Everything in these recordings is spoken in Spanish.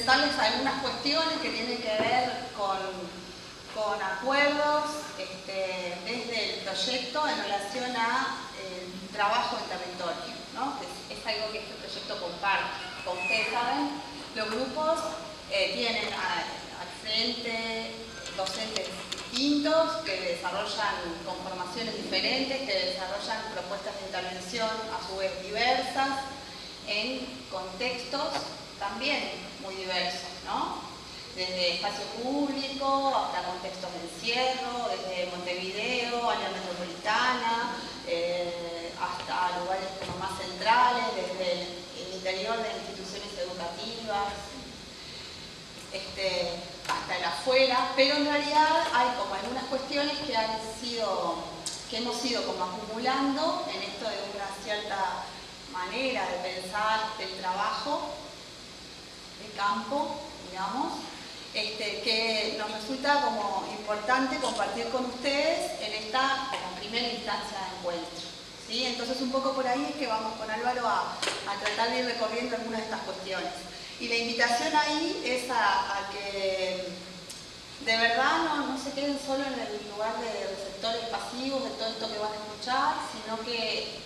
pensarles algunas cuestiones que tienen que ver con acuerdos desde el proyecto en relación a trabajo en territorio, ¿no? Que es algo que este proyecto comparte. Como ustedes saben, los grupos tienen al frente docentes distintos que desarrollan conformaciones diferentes, que desarrollan propuestas de intervención a su vez diversas, en contextos también muy diversos, ¿no? Desde espacio público hasta contextos de encierro, desde Montevideo, área metropolitana, hasta lugares como más centrales, desde el interior de instituciones educativas, hasta el afuera, pero en realidad hay como algunas cuestiones que hemos ido como acumulando en esto de una cierta manera de pensar el trabajo de campo, digamos, que nos resulta como importante compartir con ustedes en esta como primera instancia de encuentro, ¿sí? Entonces un poco por ahí es que vamos con Álvaro a tratar de ir recorriendo algunas de estas cuestiones. Y la invitación ahí es a que de verdad no se queden solo en el lugar de receptores pasivos de todo esto que van a escuchar, sino que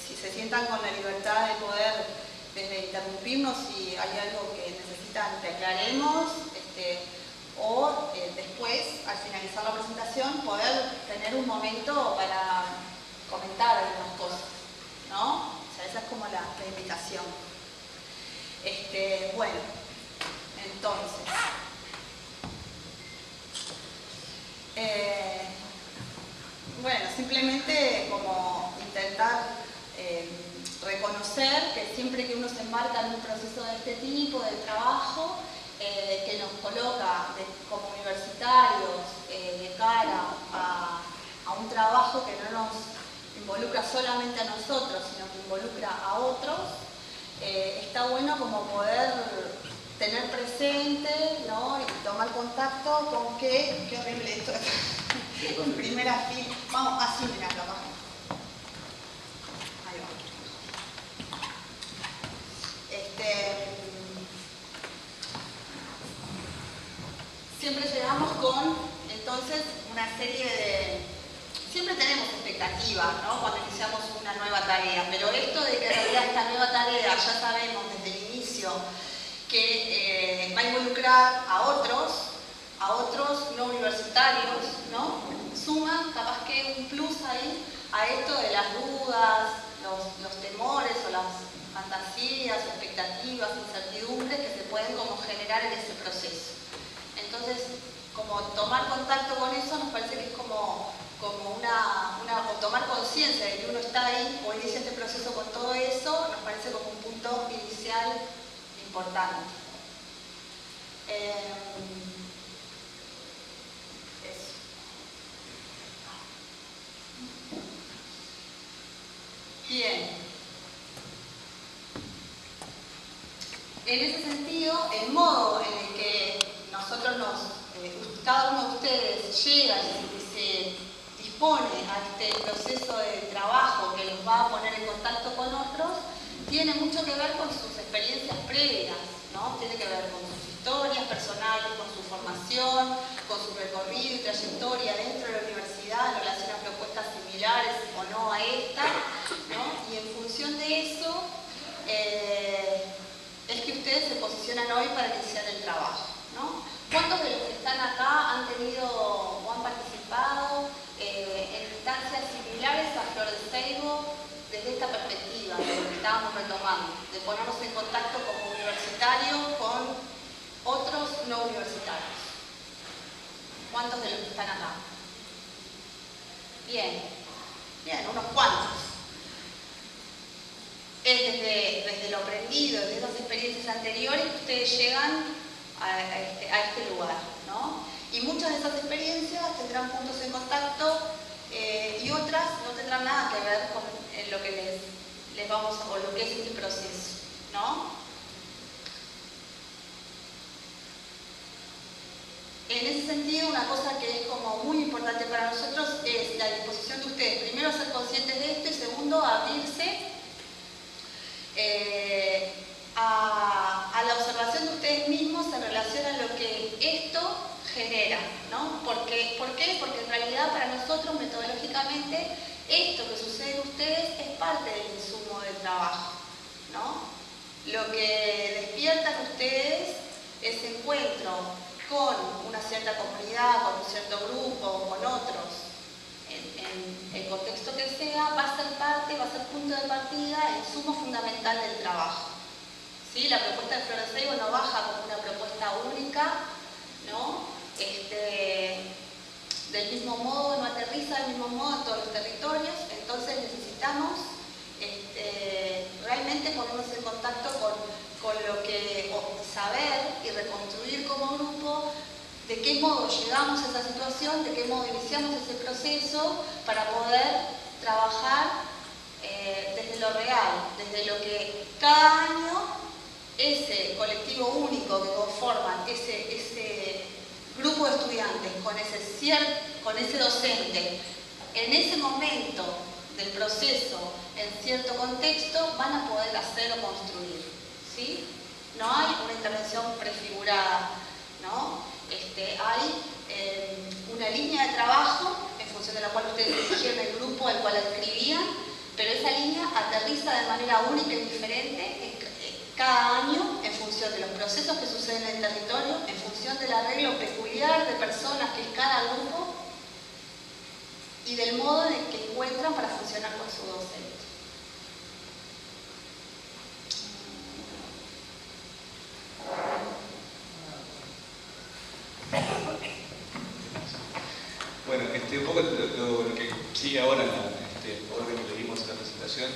si se sientan con la libertad de poder desde interrumpirnos si hay algo que necesitan que aclaremos, o después, al finalizar la presentación, poder tener un momento para comentar algunas cosas, ¿no? O sea, esa es como la invitación. Bueno, entonces, bueno, simplemente como intentar reconocer que siempre que uno se embarca en un proceso de este tipo, de trabajo, que nos coloca como universitarios de cara a un trabajo que no nos involucra solamente a nosotros, sino que involucra a otros, está bueno como poder tener presente, ¿no? Y tomar contacto con qué horrible esto, en primera fila, vamos, así, mirá, capaz. Ahí va. Siempre llegamos con, entonces, una serie de... Siempre tenemos expectativas, ¿no? Cuando iniciamos una nueva tarea, pero esto de que en realidad esta nueva tarea ya sabemos desde el inicio que va a involucrar a otros no universitarios, ¿no? Suma capaz que un plus ahí a esto de las dudas, los temores o las fantasías, expectativas, incertidumbres que se pueden como generar en ese proceso. Entonces, como tomar contacto con eso nos parece que es como o tomar conciencia de que uno está ahí o inicia este proceso con todo eso, nos parece como un punto inicial importante. Eso. Bien. En ese sentido, el modo en el que nosotros cada uno de ustedes llega y se dispone a este proceso de trabajo que los va a poner en contacto con otros, tiene mucho que ver con sus experiencias previas, ¿no? Tiene que ver con sus historias personales, con su formación, con su recorrido y trayectoria dentro de la universidad en relación a propuestas similares o no a esta, ¿no? Y en función de eso, es que ustedes se posicionan hoy para iniciar el trabajo, ¿no? ¿Cuántos de los que están acá han tenido o han participado en instancias similares a Flor de Seibo desde esta perspectiva, de lo que estábamos retomando, de ponernos en contacto como universitarios con otros no universitarios? ¿Cuántos de los que están acá? Bien, unos cuantos. Es desde lo aprendido, desde esas experiencias anteriores que ustedes llegan a este lugar, ¿no? Y muchas de esas experiencias tendrán puntos en contacto y otras no tendrán nada que ver con lo que les vamos o lo que es este proceso, ¿no? En ese sentido, una cosa que es como muy importante para nosotros es la disposición de ustedes, primero a ser conscientes de esto y segundo a abrirse a la observación de ustedes justamente esto que sucede en ustedes es parte del insumo de trabajo, ¿no? Lo que despiertan ustedes ese encuentro con una cierta comunidad, con un cierto grupo, con otros, en el contexto que sea, va a ser parte, va a ser punto de partida, el insumo fundamental del trabajo. ¿Sí? La propuesta de Flor de Seibo no baja como una propuesta única, ¿no? Del mismo modo, no aterriza del mismo modo en todos los territorios, entonces necesitamos realmente ponernos en contacto con lo que, o saber y reconstruir como grupo de qué modo llegamos a esa situación, de qué modo iniciamos ese proceso para poder trabajar desde lo real, desde lo que cada año ese colectivo único que conforman, ese grupo de estudiantes con ese docente, en ese momento del proceso, en cierto contexto, van a poder hacer o construir, ¿sí? No hay una intervención prefigurada, ¿no? Hay una línea de trabajo en función de la cual ustedes eligieron el grupo al cual escribían, pero esa línea aterriza de manera única y diferente cada año en función de los procesos que suceden en el territorio, en función del arreglo peculiar de personas que es cada grupo y del modo en el que encuentran para funcionar con su docente. Bueno, un poco lo que sigue ahora en el orden que vimos en la presentación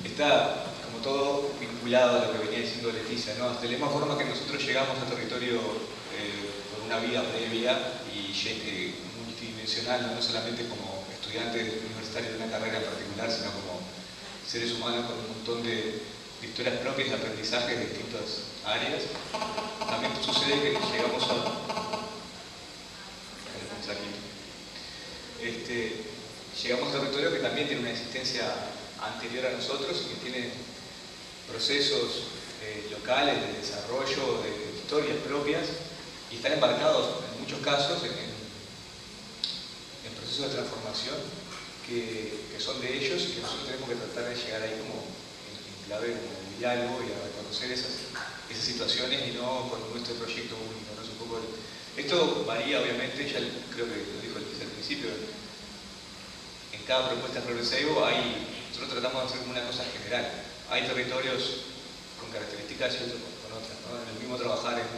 está como todo vinculado a lo que venía diciendo Leticia, ¿no? De la misma forma que nosotros llegamos al territorio con una vida previa y multidimensional, no solamente como estudiantes universitarios de una carrera en particular, sino como seres humanos con un montón de historias propias de aprendizaje de distintas áreas. También sucede que llegamos llegamos a un territorio que también tiene una existencia anterior a nosotros y que tiene procesos locales de desarrollo, de historias propias, y están embarcados en muchos casos en procesos de transformación que son de ellos y que nosotros tenemos que tratar de llegar ahí como en clave de diálogo y a reconocer esas situaciones y no con nuestro proyecto único, ¿no? Es un poco esto varía obviamente, ya creo que lo dijo Leticia al principio, en cada propuesta de Flor de Seibo nosotros tratamos de hacer como una cosa general. Hay territorios con características y otros con otras, ¿no? Es lo mismo trabajar en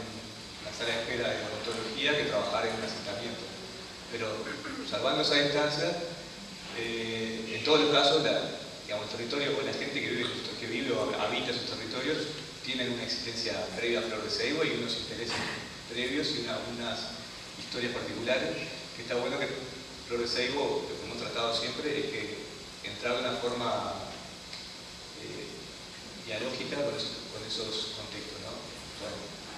la sala de espera de odontología que trabajar en un asentamiento. Pero salvando esa distancia, en todos los casos, el territorio o la gente que vive o habita esos territorios tienen una existencia previa a Flor de Seibo y unos intereses previos y unas historias particulares, que está bueno que Flor de Seibo, lo que hemos tratado siempre es que entrar de una forma dialógica con esos contextos, ¿no? O sea,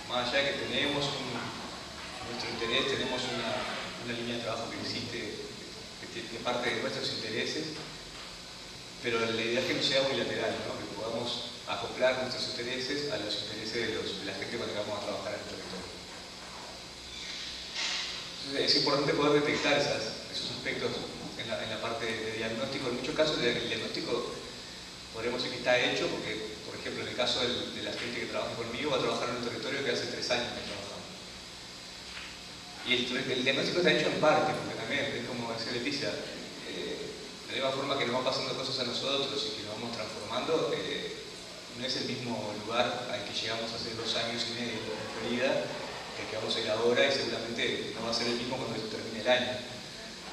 más allá de que tenemos nuestro interés, tenemos una línea de trabajo que existe, que parte de nuestros intereses, pero la idea es que no sea unilateral, ¿no? Que podamos acoplar nuestros intereses a los intereses de la gente con la que vamos a trabajar en el territorio. Entonces, es importante poder detectar esos aspectos en la parte de diagnóstico. En muchos casos el diagnóstico podríamos decir que está hecho porque, por ejemplo, en el caso de la gente que trabaja conmigo, va a trabajar en un territorio que hace 3 años que trabajamos. Y el diagnóstico está hecho en parte, porque también, es como decía Leticia, de la misma forma que nos van pasando cosas a nosotros y que nos vamos transformando, no es el mismo lugar al que llegamos hace 2 años y medio en Florida, que vamos a ir ahora y seguramente no va a ser el mismo cuando termine el año.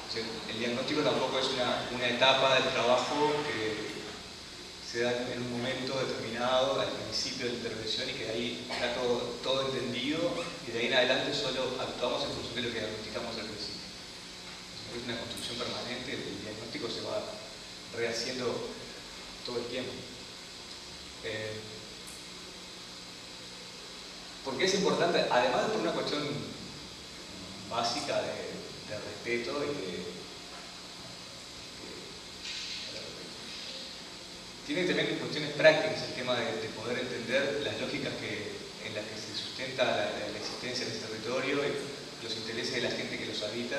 O sea, el diagnóstico tampoco es una etapa del trabajo que se da en un momento determinado al principio de la intervención y que de ahí está todo entendido y de ahí en adelante solo actuamos en función de lo que diagnosticamos al principio. Es una construcción permanente, el diagnóstico se va rehaciendo todo el tiempo. ¿Por qué es importante? Además de por una cuestión básica de respeto y tiene también cuestiones prácticas el tema de poder entender las lógicas en las que se sustenta la existencia de este territorio y los intereses de la gente que los habita.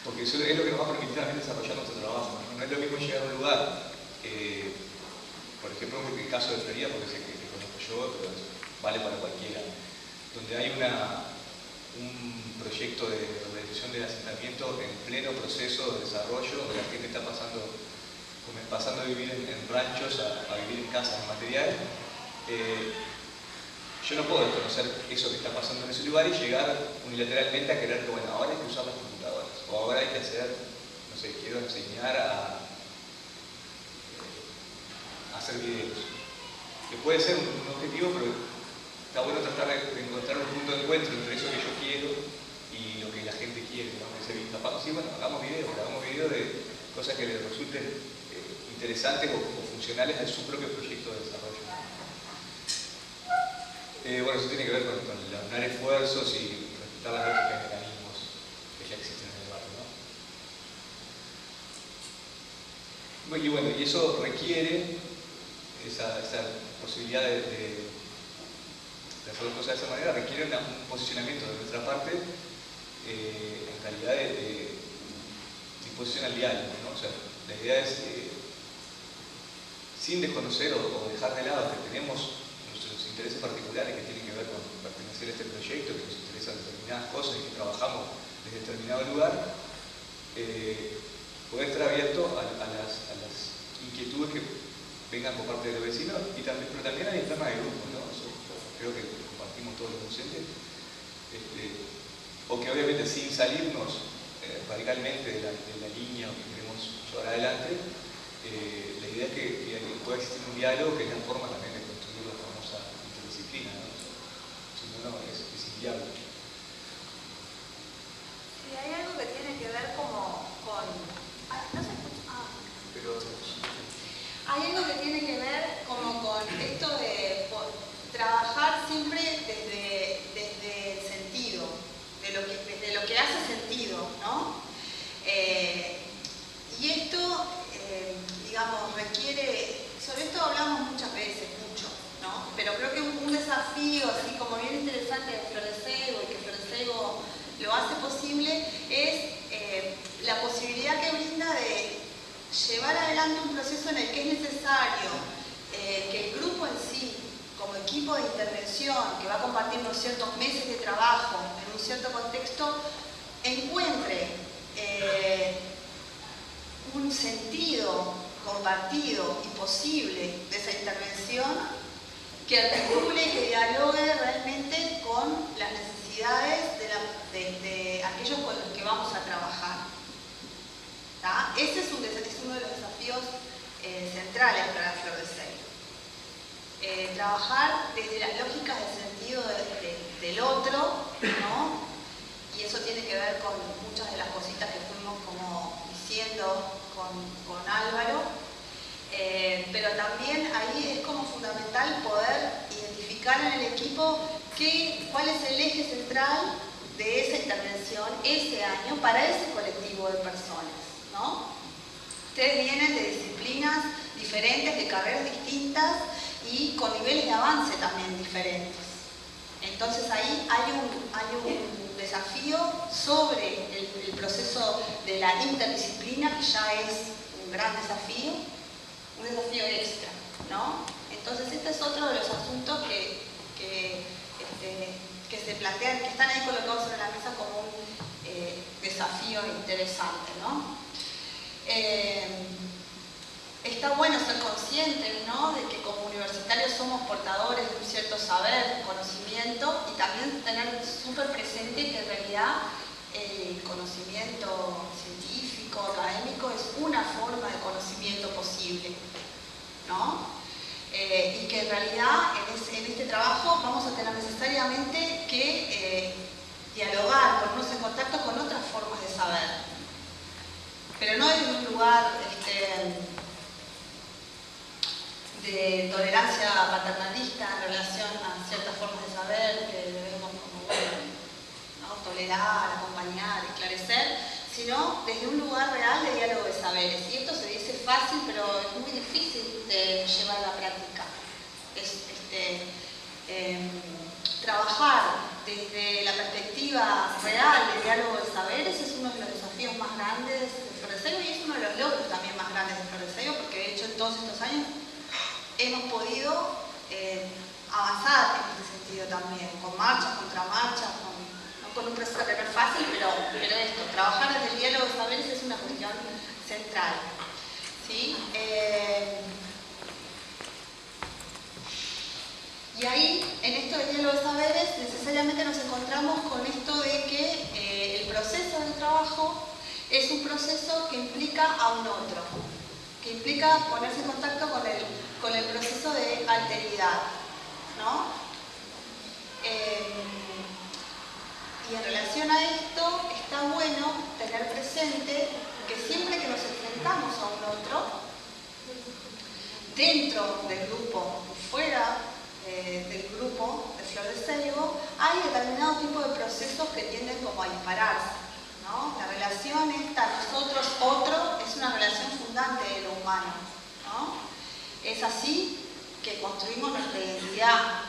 porque eso es lo que nos va a permitir también desarrollar nuestro trabajo. No es lo mismo llegar a un lugar, por ejemplo, en el caso de Florida, porque sé que conozco yo, pero vale para cualquiera, donde hay un proyecto de organización del asentamiento en pleno proceso de desarrollo, donde la gente está pasando de vivir en ranchos a vivir en casas de material. Yo no puedo desconocer eso que está pasando en ese lugar y llegar unilateralmente a querer que, bueno, ahora hay que usar las computadoras, o ahora hay que hacer, no sé, quiero enseñar a hacer videos. Que puede ser un objetivo, pero está bueno tratar de encontrar un punto de encuentro entre eso que yo quiero y lo que la gente quiere, ¿no? Que se vista, sí, bueno, hagamos videos de cosas que les resulten interesantes o funcionales a su propio proyecto de desarrollo. Bueno, eso tiene que ver con aunar esfuerzos y respetar las lógicas y mecanismos que ya existen en el barrio, ¿no? Y bueno, y eso requiere esa posibilidad de hacer las cosas de esa manera, requiere un posicionamiento de nuestra parte en calidad de disposición al diálogo, ¿no? O sea, la idea es, sin desconocer o dejar de lado que tenemos nuestros intereses particulares que tienen que ver con pertenecer a este proyecto, que nos interesan determinadas cosas y que trabajamos desde determinado lugar, poder estar abierto a las inquietudes que vengan por parte de los vecinos, pero también a la interna del grupo, ¿no? Eso creo que compartimos todos los docentes, o que obviamente sin salirnos radicalmente de la línea que queremos llevar adelante, la idea es que pueda existir un diálogo, que es la forma también de construir la famosa interdisciplina, ¿no? Si no, es inviable. Y hay algo que tiene que ver como con... no se escucha. Hay algo que tiene que ver como con esto de trabajar siempre desde el sentido, desde lo que hace sentido, ¿no? Y esto, digamos, requiere, sobre esto hablamos muchas veces, mucho, ¿no? Pero creo que un desafío, así como bien interesante de Florecego y que Florecego lo hace posible, es la posibilidad que brinda de llevar adelante un proceso en el que es necesario que el grupo en sí, como equipo de intervención, que va a compartir unos ciertos meses de trabajo en un cierto contexto, encuentre un sentido compartido y posible de esa intervención, que articule y que dialogue realmente con las necesidades de aquellos con los que vamos a trabajar. ¿Tá? Ese es uno de los desafíos centrales para Flor de Seibo. Trabajar desde las lógicas de sentido del otro, ¿no? Y eso tiene que ver con muchas de las cositas que fuimos como diciendo con Álvaro, pero también ahí es como fundamental poder identificar en el equipo cuál es el eje central de esa intervención ese año para ese colectivo de personas, ¿no? Ustedes vienen de disciplinas diferentes, de carreras distintas y con niveles de avance también diferentes. Entonces ahí hay un desafío sobre el proceso de la interdisciplina, que ya es un gran desafío, un desafío extra, ¿no? Entonces este es otro de los asuntos que se plantean, que están ahí colocados sobre la mesa como un desafío interesante, ¿no? Está bueno ser conscientes, ¿no?, de que como universitarios somos portadores de un cierto saber, conocimiento, y también tener súper presente que en realidad el conocimiento científico, académico, es una forma de conocimiento posible, ¿no? Y que en realidad en este trabajo vamos a tener necesariamente que dialogar, ponernos en contacto con otras formas de saber, pero no desde un lugar de tolerancia paternalista en relación a ciertas formas de saber que debemos como, ¿no?, tolerar, acompañar, esclarecer, sino desde un lugar real de diálogo de saberes. Y esto se dice fácil, pero es muy difícil de llevar a la práctica. Trabajar desde la perspectiva real de diálogo de saberes es uno de los desafíos más grandes de Flor de Ceibo y es uno de los logros también más grandes de Flor de Ceibo, porque de hecho en todos estos años hemos podido avanzar en este sentido también, con marchas, contramarchas, no con un proceso que no es fácil, pero esto, trabajar desde el diálogo de saberes es una cuestión central. ¿Sí? Y ahí, en esto del diálogo de saberes, necesariamente nos encontramos con esto de que el proceso del trabajo es un proceso que implica a un otro, que implica ponerse en contacto con el proceso de alteridad, ¿no? Y en relación a esto, está bueno tener presente que siempre que nos enfrentamos a un otro, dentro del grupo, fuera del grupo de Flor de Ceibo, hay determinado tipo de procesos que tienden como a dispararse, ¿no? La relación esta nosotros-otro es una relación fundante de lo humano, ¿no? Es así que construimos nuestra identidad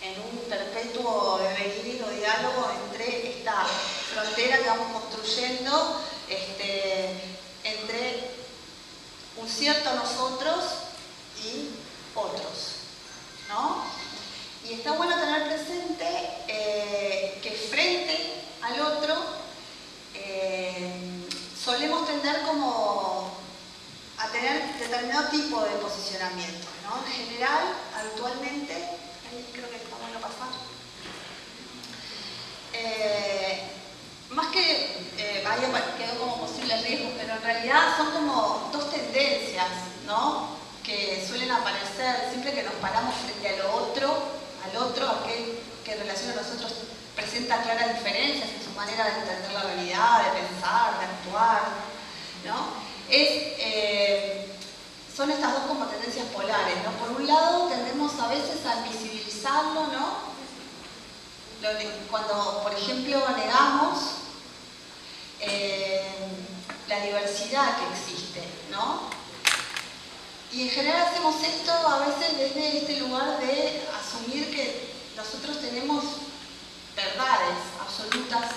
en un perpetuo devenir o diálogo entre esta frontera que vamos construyendo entre un cierto nosotros y otros, ¿no? Y está bueno tener presente que frente al otro solemos tender como a tener determinado tipo de posicionamiento, ¿no? En general, habitualmente, ahí creo que está bueno pasar. Más que ahí quedó como posibles riesgos, pero en realidad son como dos tendencias, ¿no? Que suelen aparecer siempre que nos paramos frente a lo otro, aquel que en relación a nosotros presenta claras diferencias en su manera de entender la realidad, de pensar, de actuar, ¿no? Son estas dos como tendencias polares, ¿no? Por un lado tendemos a veces a invisibilizarlo, ¿no? Cuando, por ejemplo, negamos la diversidad que existe, ¿no? Y en general hacemos esto a veces desde este lugar de asumir que nosotros tenemos verdades absolutas,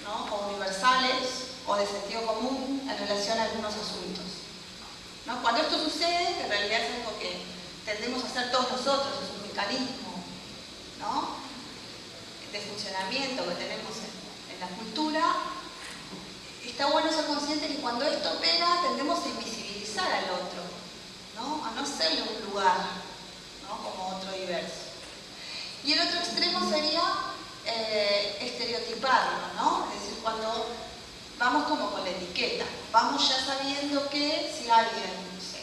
¿no? O universales o de sentido común en relación a algunos asuntos, ¿no? Cuando esto sucede, en realidad es algo que tendemos a hacer todos nosotros, es un mecanismo, ¿no? De funcionamiento que tenemos en la cultura. Está bueno ser consciente que cuando esto opera tendemos a invisibilizar al otro, ¿no? A no hacerle un lugar, ¿no? Como otro diverso. Y el otro extremo sería estereotiparlo, ¿no? Es decir, cuando vamos como con la etiqueta, vamos ya sabiendo que si alguien, no sé,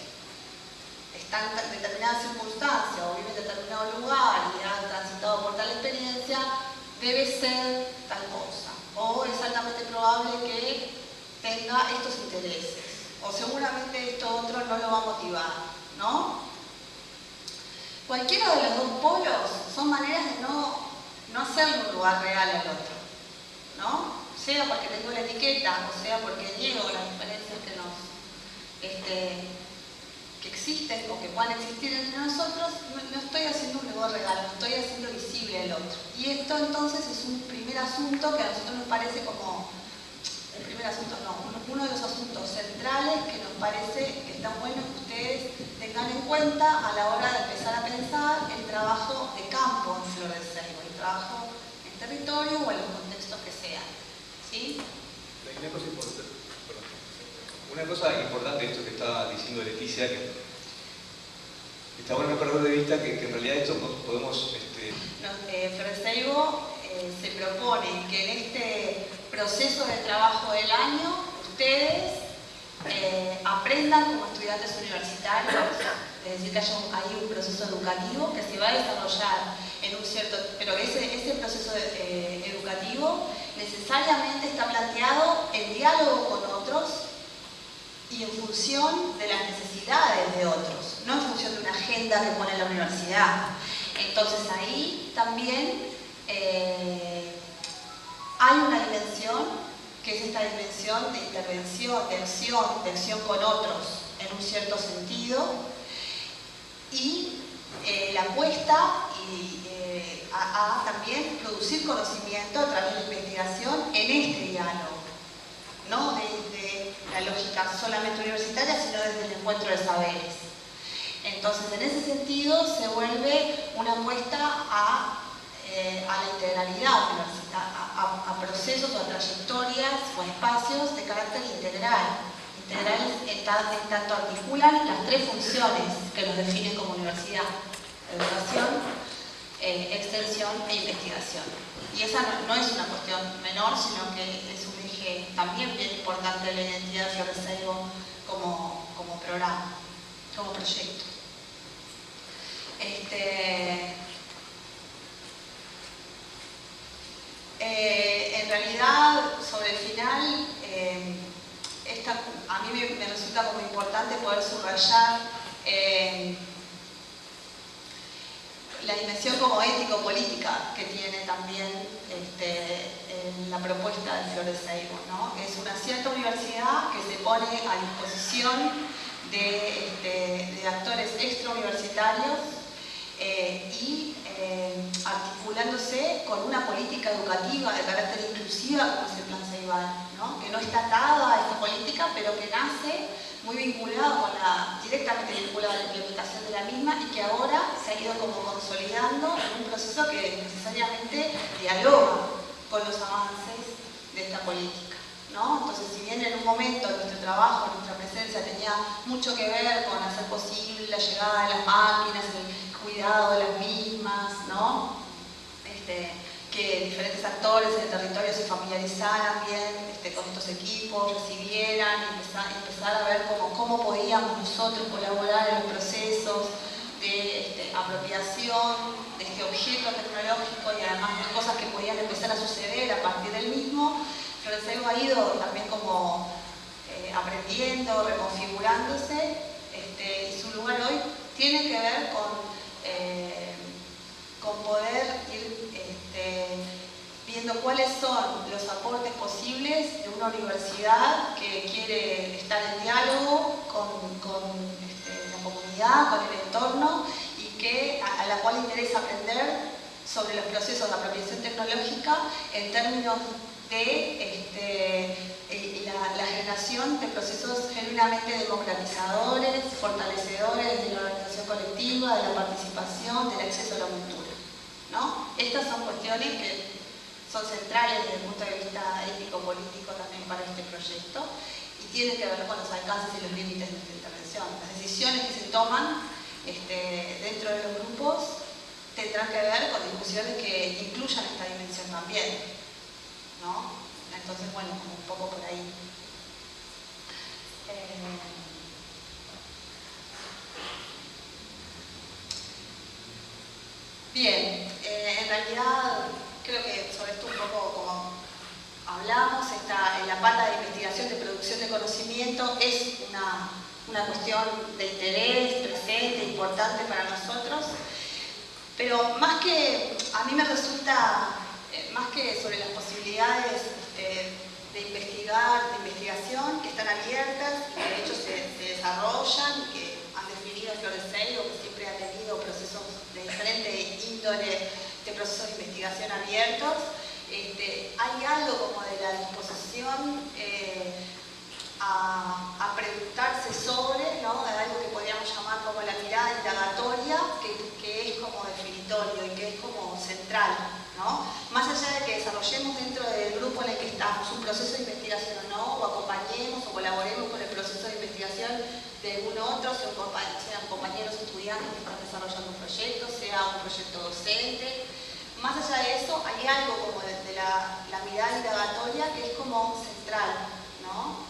está en determinada circunstancia o vive en determinado lugar y ha transitado por tal experiencia, debe ser tal cosa, o es altamente probable que tenga estos intereses, o seguramente esto otro no lo va a motivar, ¿no? Cualquiera de los dos polos son maneras de no hacerle un lugar real al otro, ¿no? Sea porque tengo la etiqueta, o sea porque niego las diferencias que existen o que puedan existir entre nosotros, no estoy haciendo un lugar real, no estoy haciendo visible al otro. Y esto entonces es un primer asunto que a nosotros nos parece como, el primer asunto no, uno de los asuntos centrales que nos parece que está bueno que ustedes tengan en cuenta a la hora de empezar a pensar el trabajo de campo en Flor de Ceibo, el trabajo en territorio o en los contextos que sean, ¿sí? Una cosa importante de esto que estaba diciendo Leticia, que está bueno no perder de vista que en realidad esto podemos... Flor de Ceibo se propone que en este proceso de trabajo del año ustedes aprendan como estudiantes universitarios, es decir, que haya ahí un proceso educativo que se va a desarrollar en un cierto... pero ese proceso educativo necesariamente está planteado en diálogo con otros y en función de las necesidades de otros, no en función de una agenda que pone la universidad. Entonces ahí también hay una dimensión que es esta dimensión de intervención, de acción con otros en un cierto sentido, y la apuesta a también producir conocimiento a través de investigación en este diálogo. no desde la lógica solamente universitaria, sino desde el encuentro de saberes. Entonces, en ese sentido, se vuelve una apuesta a la integralidad universitaria, a procesos o a trayectorias o a espacios de carácter integral. Integrales en tanto articulan las tres funciones que nos definen como universidad: educación, extensión e investigación. Y esa no es una cuestión menor, sino que es un eje también bien importante de la identidad de Flor de Seibo como programa, como proyecto. En realidad, sobre el final, a mí me resulta como importante poder subrayar la dimensión como ético-política que tiene también en la propuesta de Flor de Seibo, ¿no? Es una cierta universidad que se pone a disposición de actores extrauniversitarios y articulándose con una política educativa de carácter inclusiva como es el Plan Ceibal, ¿no? Que no está atada a esta política, pero que nace muy vinculado directamente vinculado a la implementación de la misma y que ahora se ha ido como consolidando en un proceso que necesariamente dialoga con los avances de esta política, ¿no? Entonces, si bien en un momento nuestro trabajo, nuestra presencia tenía mucho que ver con hacer posible la llegada de las máquinas, el cuidado de las mismas, ¿no? Que diferentes actores en el territorio se familiarizaran bien con estos equipos, recibieran y empezar a ver cómo podíamos nosotros colaborar en los procesos de apropiación de este objeto tecnológico y además de cosas que podían empezar a suceder a partir del mismo. Flor de Seibo ha ido también como aprendiendo, reconfigurándose y su lugar hoy tiene que ver con poder ir viendo cuáles son los aportes posibles de una universidad que quiere estar en diálogo con la comunidad, con el entorno y a la cual interesa aprender sobre los procesos de apropiación tecnológica en términos de la generación de procesos genuinamente democratizadores, fortalecedores de la organización colectiva, de la participación, del acceso a la cultura, ¿no? Estas son cuestiones que son centrales desde el punto de vista ético-político también para este proyecto y tienen que ver con los alcances y los límites de nuestra intervención. Las decisiones que se toman dentro de los grupos tendrán que ver con discusiones que incluyan esta dimensión también, ¿no? Entonces, bueno, como un poco por ahí. Bien, en realidad creo que sobre esto un poco como hablamos, en la pata de investigación de producción de conocimiento es una cuestión de interés presente, importante para nosotros, pero más que, a mí me resulta, más que sobre las posibilidades de investigar, de investigación, que están abiertas y que de hecho se desarrollan, que han definido Flor de Seibo, que siempre ha tenido procesos de diferente índole, de procesos de investigación abiertos, hay algo como de la disposición a preguntarse sobre, ¿no? Algo que podríamos llamar como la mirada indagatoria, que es como definitorio y que es como central, ¿no? Más allá de que desarrollemos dentro del grupo en el que estamos un proceso de investigación o no, o acompañemos o colaboremos con el proceso de investigación de algún otro, sean compañeros estudiantes que están desarrollando un proyecto, sea un proyecto docente. Más allá de eso, hay algo como de la mirada indagatoria que es como central, ¿no?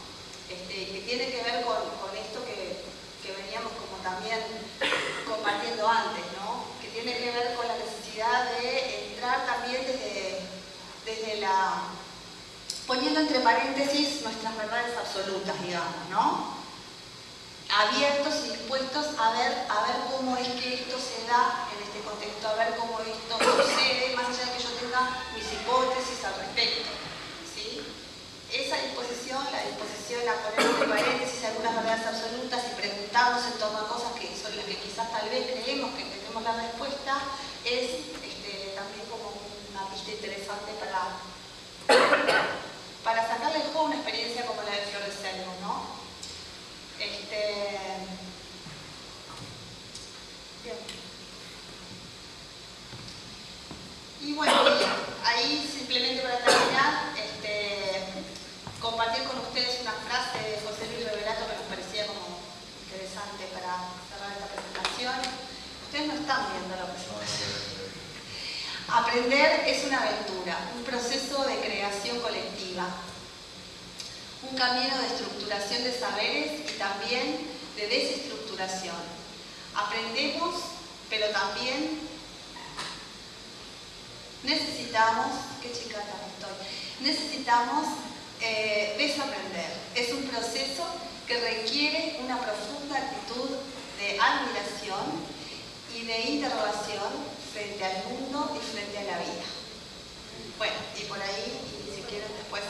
Que tiene que ver con esto que veníamos como también compartiendo antes, ¿no? Que tiene que ver con la necesidad de entrar también desde poniendo entre paréntesis nuestras verdades absolutas, digamos, ¿no? Abiertos y dispuestos a ver cómo es que esto se da en este contexto, a ver cómo esto sucede, más allá de que yo tenga mis hipótesis al respecto, ¿sí? Esa disposición, la disposición a poner entre paréntesis algunas verdades absolutas y preguntarnos en torno a cosas que son las que quizás tal vez creemos que tenemos la respuesta, es también como una pista interesante para sacar presentarles el juego una experiencia como la de Florecernos, ¿no? Bien. Y bueno, ahí simplemente para terminar, compartir con ustedes una frase de José Luis Revelato que nos parecía como interesante para cerrar esta presentación. Ustedes no están viendo la presentación. Aprender es una aventura, un proceso de creación colectiva, un camino de estructuración de saberes y también de desestructuración. Aprendemos, pero también necesitamos, qué chicana estoy, necesitamos desaprender. Es un proceso que requiere una profunda actitud de admiración y de interrogación frente al mundo y frente a la vida. Bueno, y por ahí, y si quieren después